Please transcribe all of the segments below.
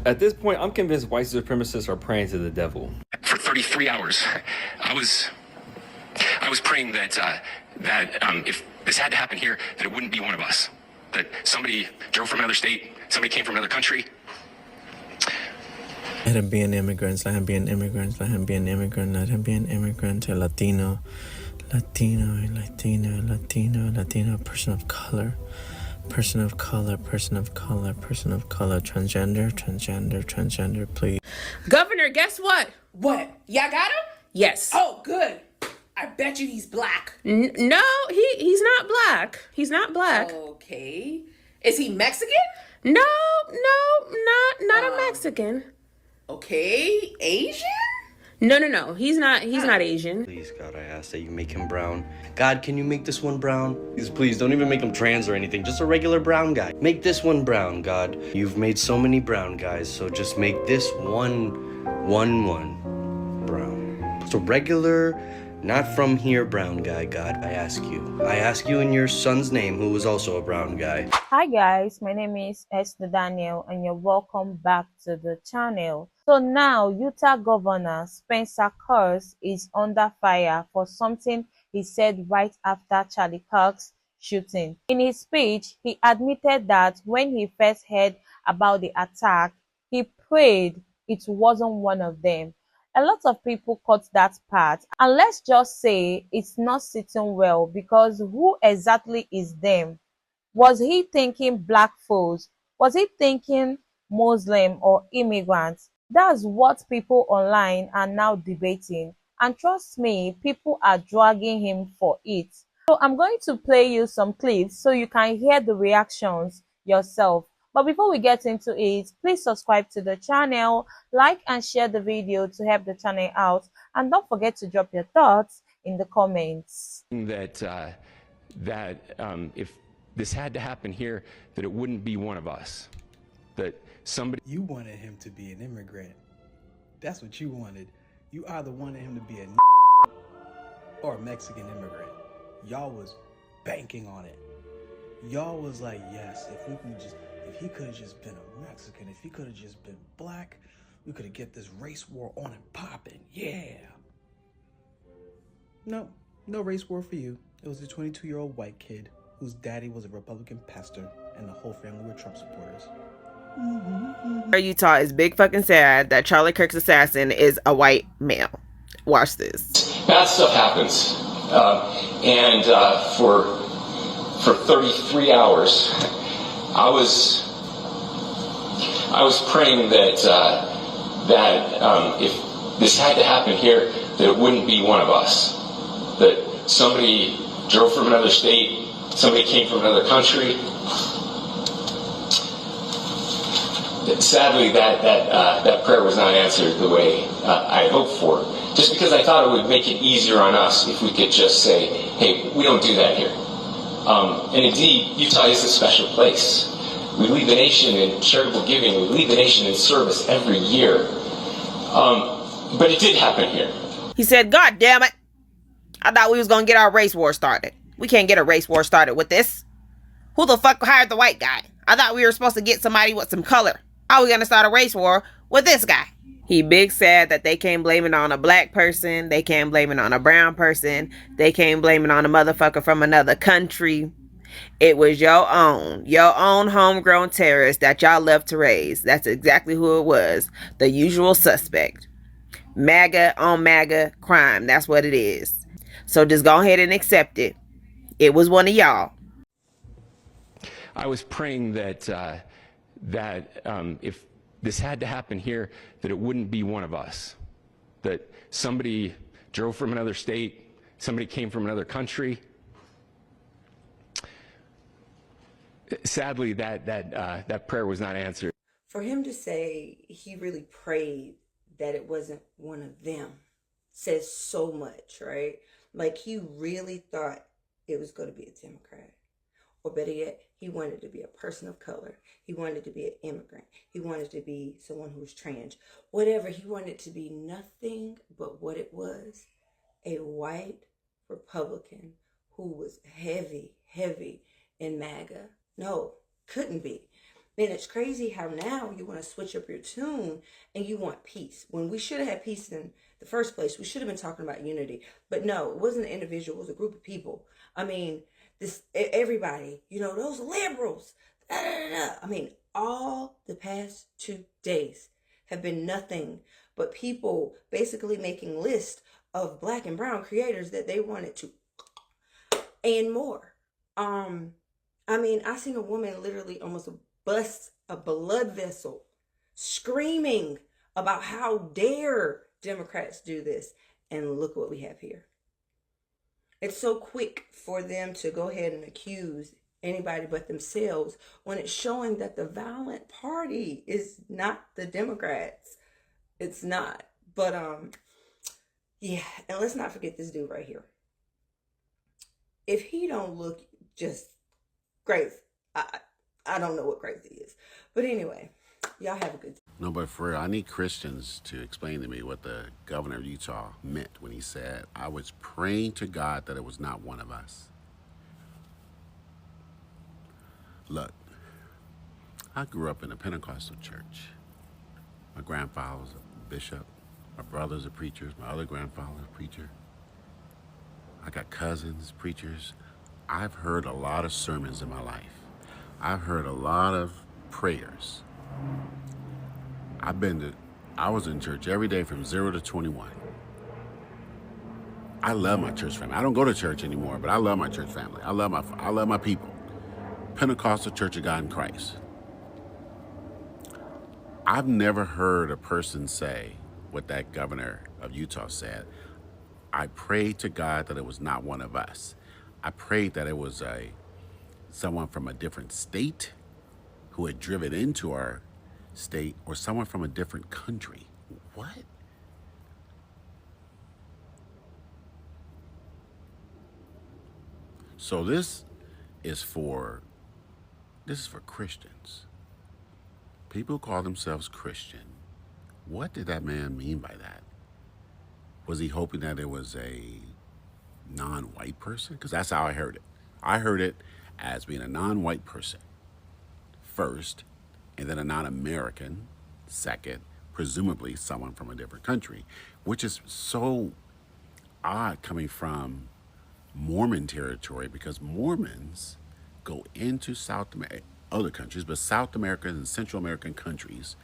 At this point, I'm convinced white supremacists are praying to the devil. For 33 hours, I was praying that if this had to happen here, that it wouldn't be one of us. That somebody drove from another state, somebody came from another country. Let him be an immigrant, let him be an immigrant, let him be an immigrant, let him be an immigrant, a Latino, person of color, transgender, please. Governor, guess what? What? Y'all got him? Yes. Oh, good. I bet you he's black. No, he's not black. He's not black. Okay. Is he Mexican? No, not a Mexican. Okay. Asian? No. He's not Asian. Please, God, I ask that you make him brown. God, can you make this one brown? Please, don't even make him trans or anything. Just a regular brown guy. Make this one brown, God. You've made so many brown guys, so just make this one brown. Just a regular, not from here brown guy, God. I ask you in your son's name, who was also a brown guy. Hi guys, my name is Esther Daniel and you're welcome back to the channel. So now Utah Governor Spencer Kirk is under fire for something he said right after Charlie Kirk's shooting. In his speech, he admitted that when he first heard about the attack, he prayed it wasn't one of them. A lot of people caught that part, and let's just say it's not sitting well because who exactly is them? Was he thinking black folks? Was he thinking Muslim or immigrants? That's what people online are now debating. And trust me, people are dragging him for it. So I'm going to play you some clips so you can hear the reactions yourself. But before we get into it, please subscribe to the channel, like and share the video to help the channel out. And don't forget to drop your thoughts in the comments. That if this had to happen here, that it wouldn't be one of us. That somebody... You wanted him to be an immigrant. That's what you wanted. You either wanted him to be a or a Mexican immigrant. Y'all was banking on it. Y'all was like, yes, if he could have just been a Mexican, if he could have just been black, we could have get this race war on and popping. Yeah. No race war for you. It was a 22-year-old white kid whose daddy was a Republican pastor and the whole family were Trump supporters. Utah is big fucking sad that Charlie Kirk's assassin is a white male. Watch this. Bad stuff happens. For 33 hours, I was praying that if this had to happen here, that it wouldn't be one of us. That somebody drove from another state, somebody came from another country. Sadly, that prayer was not answered the way I had hoped for. Just because I thought it would make it easier on us if we could just say, hey, we don't do that here. And indeed, Utah is a special place. We lead the nation in charitable giving. We lead the nation in service every year. But it did happen here. He said, God damn it. I thought we was going to get our race war started. We can't get a race war started with this. Who the fuck hired the white guy? I thought we were supposed to get somebody with some color. How are we going to start a race war with this guy? He big sad that they can't blame it on a black person. They can't blame it on a brown person. They can't blame it on a motherfucker from another country. It was your own homegrown terrorist that y'all love to raise. That's exactly who it was. The usual suspect. MAGA on MAGA crime. That's what it is. So just go ahead and accept it. It was one of y'all. I was praying that if this had to happen here, that it wouldn't be one of us. That somebody drove from another state, somebody came from another country. Sadly, that prayer was not answered. For him to say he really prayed that it wasn't one of them says so much, right? Like he really thought it was going to be a Democrat. Or better yet, he wanted to be a person of color. He wanted to be an immigrant. He wanted to be someone who was trans. Whatever, he wanted to be nothing but what it was. A white Republican who was heavy in MAGA. No, couldn't be. Man, it's crazy how now you want to switch up your tune and you want peace. When we should have had peace in the first place, we should have been talking about unity. But no, it wasn't an individual, it was a group of people. I mean, everybody, those liberals. I mean, all the past 2 days have been nothing but people basically making lists of Black and brown creators that they wanted to and more. I mean, I seen a woman literally almost bust a blood vessel screaming about how dare Democrats do this. And look what we have here. It's so quick for them to go ahead and accuse anybody but themselves when it's showing that the violent party is not the Democrats. It's not. But yeah, and let's not forget this dude right here. If he don't look just crazy, I don't know what crazy is. But anyway, y'all have a good time. No, but for real, I need Christians to explain to me what the governor of Utah meant when he said, I was praying to God that it was not one of us. Look, I grew up in a Pentecostal church. My grandfather was a bishop. My brother's a preacher. My other grandfather's a preacher. I got cousins, preachers. I've heard a lot of sermons in my life. I've heard a lot of prayers. I was in church every day from 0 to 21. I love my church family. I don't go to church anymore, but I love my church family. I love my people. Pentecostal Church of God in Christ. I've never heard a person say what that governor of Utah said. I prayed to God that it was not one of us. I prayed that it was someone from a different state who had driven into our state, or someone from a different country. What? So this is for Christians. People who call themselves Christian. What did that man mean by that? Was he hoping that it was a non-white person? Because that's how I heard it. I heard it as being a non-white person first, and then a non-American second, presumably someone from a different country, which is so odd coming from Mormon territory, because Mormons go into other countries, but South American and Central American countries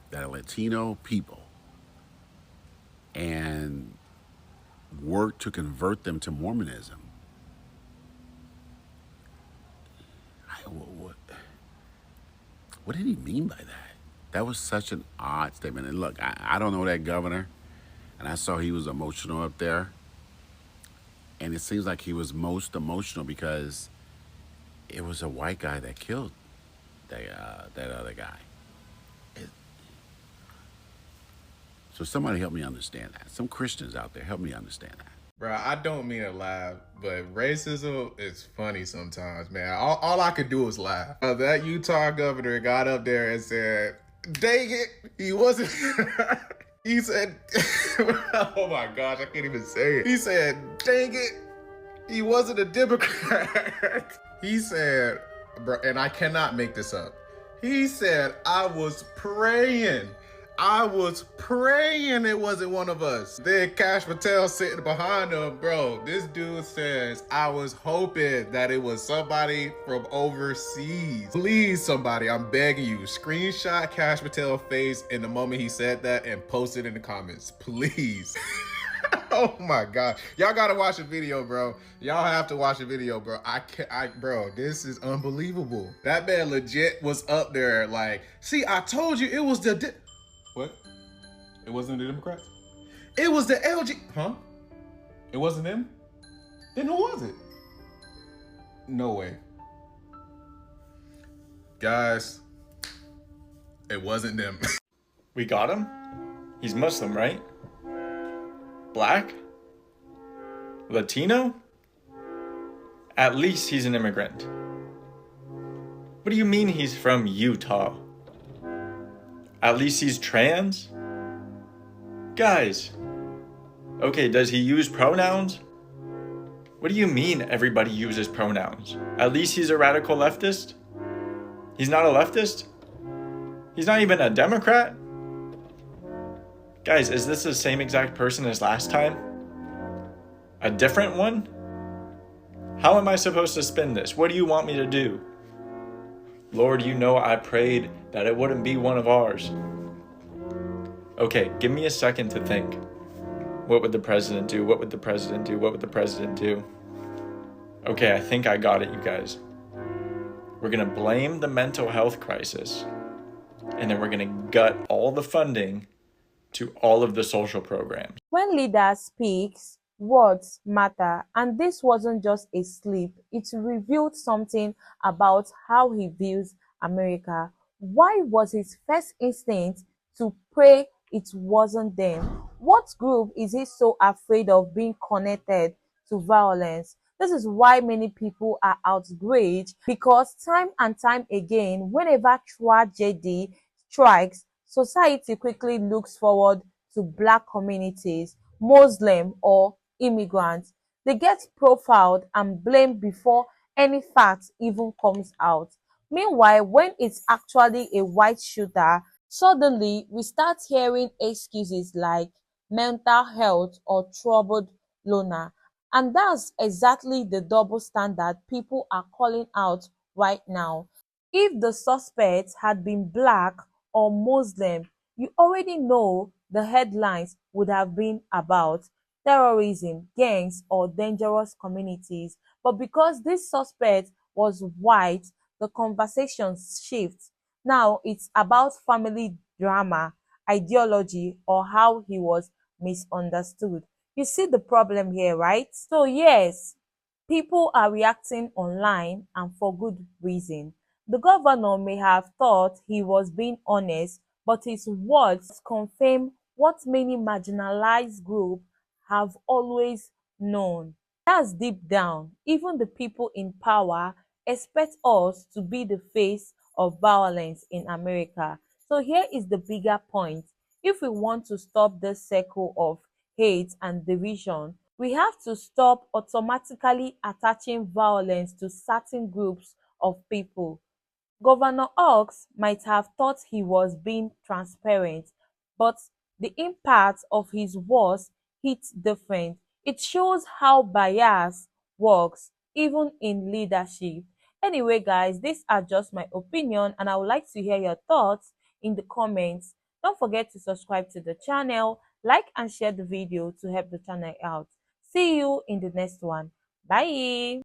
that are Latino people, and work to convert them to Mormonism. What did he mean by that? That was such an odd statement. And look, I don't know that governor, and I saw he was emotional up there. And it seems like he was most emotional because it was a white guy that killed that other guy. So somebody help me understand that. Some Christians out there, help me understand that. Bro, I don't mean to laugh, but racism is funny sometimes, man. All I could do was laugh. That Utah governor got up there and said, dang it, he wasn't... He said, oh my gosh, I can't even say it. He said, dang it, he wasn't a Democrat. He said, bro, and I cannot make this up. He said, I was praying it wasn't one of us. Then Kash Patel sitting behind him, bro. This dude says, I was hoping that it was somebody from overseas. Please, somebody, I'm begging you, screenshot Kash Patel's face in the moment he said that and post it in the comments, please. Oh my God. Y'all gotta watch the video, bro. Y'all have to watch the video, bro. Bro, this is unbelievable. That man legit was up there like, see, I told you it was the... What? It wasn't the Democrats? It was the LG... Huh? It wasn't them? Then who was it? No way. Guys, it wasn't them. We got him? He's Muslim, right? Black? Latino? At least he's an immigrant. What do you mean he's from Utah? At least he's trans? Guys. Okay, does he use pronouns? What do you mean everybody uses pronouns? At least he's a radical leftist? He's not a leftist? He's not even a Democrat? Guys, is this the same exact person as last time? A different one? How am I supposed to spin this? What do you want me to do? Lord, you know I prayed that it wouldn't be one of ours. Okay, give me a second to think. What would the president do? What would the president do? What would the president do? Okay, I think I got it, you guys. We're gonna blame the mental health crisis, and then we're gonna gut all the funding to all of the social programs. When leaders speak, words matter, and this wasn't just a slip, it revealed something about how he views America. Why was his first instinct to pray it wasn't them? What group is he so afraid of being connected to violence? This is why many people are outraged, because time and time again, whenever tragedy strikes, society quickly looks forward to Black communities, Muslim or immigrants. They get profiled and blamed before any fact even comes out. Meanwhile, when it's actually a white shooter, suddenly we start hearing excuses like mental health or troubled loner. And that's exactly the double standard people are calling out right now. If the suspect had been Black or Muslim, you already know the headlines would have been about terrorism, gangs, or dangerous communities. But because this suspect was white, the conversation shifts. Now it's about family drama, ideology, or how he was misunderstood. You see the problem here, right? So yes, people are reacting online and for good reason. The governor may have thought he was being honest, but his words confirm what many marginalized groups have always known. That's deep down. Even the people in power expect us to be the face of violence in America. So here is the bigger point. If we want to stop this circle of hate and division, we have to stop automatically attaching violence to certain groups of people. Governor Oaks might have thought he was being transparent, but the impact of his words hit different. It shows how bias works, even in leadership. Anyway, guys, these are just my opinion, and I would like to hear your thoughts in the comments. Don't forget to subscribe to the channel, like and share the video to help the channel out. See you in the next one. Bye.